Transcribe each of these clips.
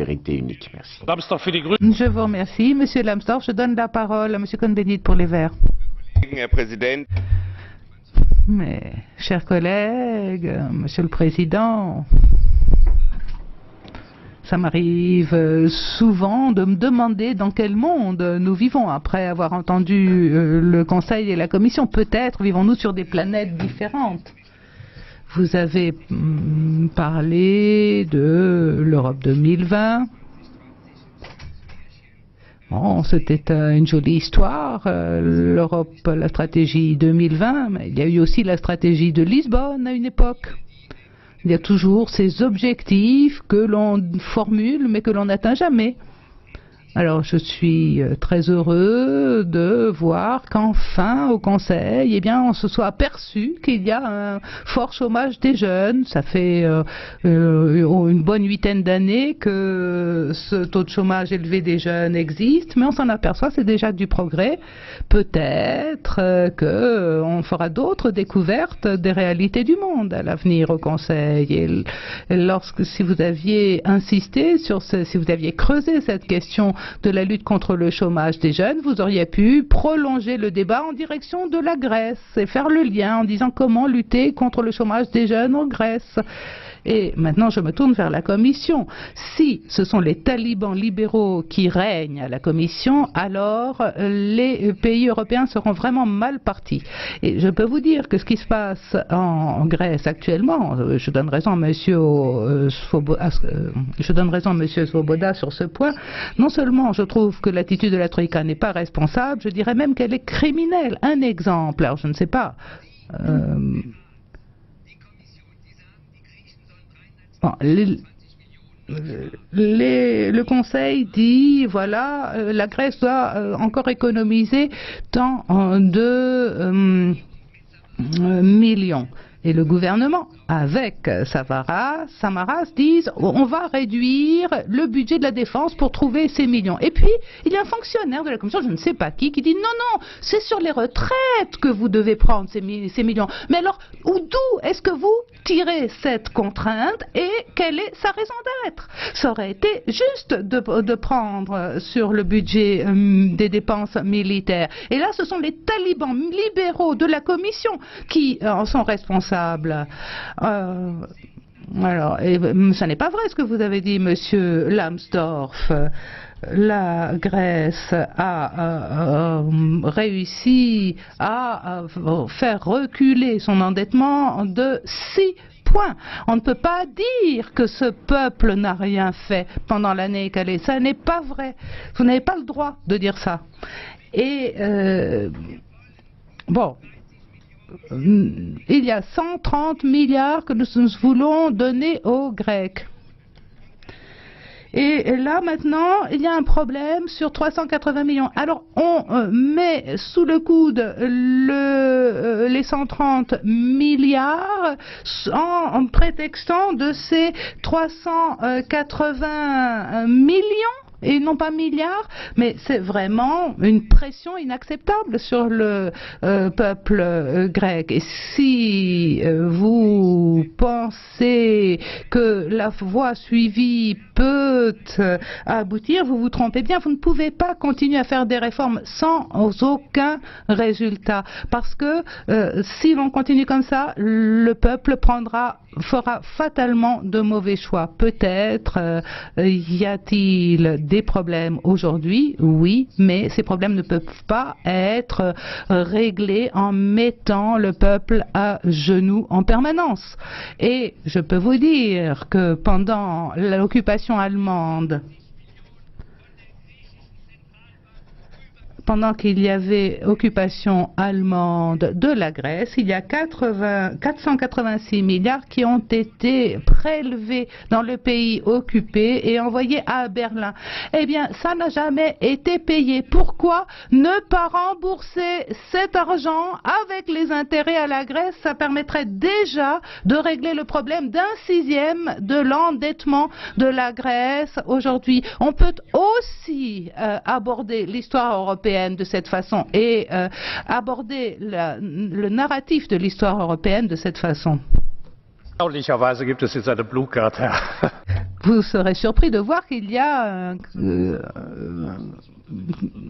vérité unique. Merci. Je vous remercie. Monsieur Lambsdorff, je donne la parole à Monsieur Cohn-Bendit pour les Verts. Mais, chers collègues, Monsieur le Président, ça m'arrive souvent de me demander dans quel monde nous vivons après avoir entendu le Conseil et la Commission. Peut-être vivons-nous sur des planètes différentes. Vous avez parlé de l'Europe 2020. Bon, c'était une jolie histoire, l'Europe, la stratégie 2020, mais il y a eu aussi la stratégie de Lisbonne à une époque. Il y a toujours ces objectifs que l'on formule, mais que l'on n'atteint jamais. Alors, je suis très heureux de voir qu'enfin, au Conseil, eh bien, on se soit aperçu qu'il y a un fort chômage des jeunes. Ça fait une bonne huitaine d'années que ce taux de chômage élevé des jeunes existe, mais on s'en aperçoit, c'est déjà du progrès. Peut-être qu'on fera d'autres découvertes des réalités du monde à l'avenir au Conseil. Et si vous aviez insisté sur si vous aviez creusé cette question de la lutte contre le chômage des jeunes, vous auriez pu prolonger le débat en direction de la Grèce et faire le lien en disant comment lutter contre le chômage des jeunes en Grèce. Et maintenant, je me tourne vers la Commission. Si ce sont les talibans libéraux qui règnent à la Commission, alors les pays européens seront vraiment mal partis. Et je peux vous dire que ce qui se passe en Grèce actuellement, je donne raison à Monsieur Svoboda sur ce point. Non seulement je trouve que l'attitude de la Troïka n'est pas responsable, je dirais même qu'elle est criminelle. Un exemple, alors je ne sais pas. Bon, le Conseil dit, voilà, la Grèce doit encore économiser tant de millions. Et le gouvernement, avec Samaras, disent on va réduire le budget de la défense pour trouver ces millions. Et puis, il y a un fonctionnaire de la Commission, je ne sais pas qui dit non, c'est sur les retraites que vous devez prendre ces millions. Mais alors, d'où est-ce que vous tirez cette contrainte et quelle est sa raison d'être? Ça aurait été juste de prendre sur le budget des dépenses militaires. Et là, ce sont les talibans libéraux de la Commission qui en sont responsables. Alors, ce n'est pas vrai ce que vous avez dit, Monsieur Lambsdorff. La Grèce a réussi à faire reculer son endettement de 6 points. On ne peut pas dire que ce peuple n'a rien fait pendant l'année écoulée. Ça n'est pas vrai. Vous n'avez pas le droit de dire ça. Et bon. Il y a 130 milliards que nous voulons donner aux Grecs. Et là, maintenant, il y a un problème sur 380 millions. Alors, on met sous le coude les 130 milliards en prétextant de ces 380 millions. Et non pas milliards, mais c'est vraiment une pression inacceptable sur le peuple grec. Et si vous pensez que la voie suivie peut aboutir, vous vous trompez bien. Vous ne pouvez pas continuer à faire des réformes sans aucun résultat. Parce que si l'on continue comme ça, le peuple fera fatalement de mauvais choix. Peut-être y a-t-il des problèmes aujourd'hui, oui, mais ces problèmes ne peuvent pas être réglés en mettant le peuple à genoux en permanence. Et je peux vous dire que pendant l'occupation allemande, pendant qu'il y avait occupation allemande de la Grèce, il y a 486 milliards qui ont été prélevés dans le pays occupé et envoyés à Berlin. Eh bien, ça n'a jamais été payé. Pourquoi ne pas rembourser cet argent avec les intérêts à la Grèce? Ça permettrait déjà de régler le problème d'1/6 de l'endettement de la Grèce aujourd'hui. On peut aussi aborder l'histoire européenne de cette façon et aborder le narratif de l'histoire européenne de cette façon. Erstaunlicherweise gibt es jetzt eine Blue Card, Herr. Vous serez surpris de voir qu'il y a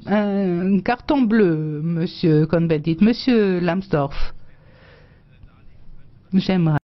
un carton bleu, Monsieur Cohn-Bendit. Monsieur Lambsdorff, j'aimerais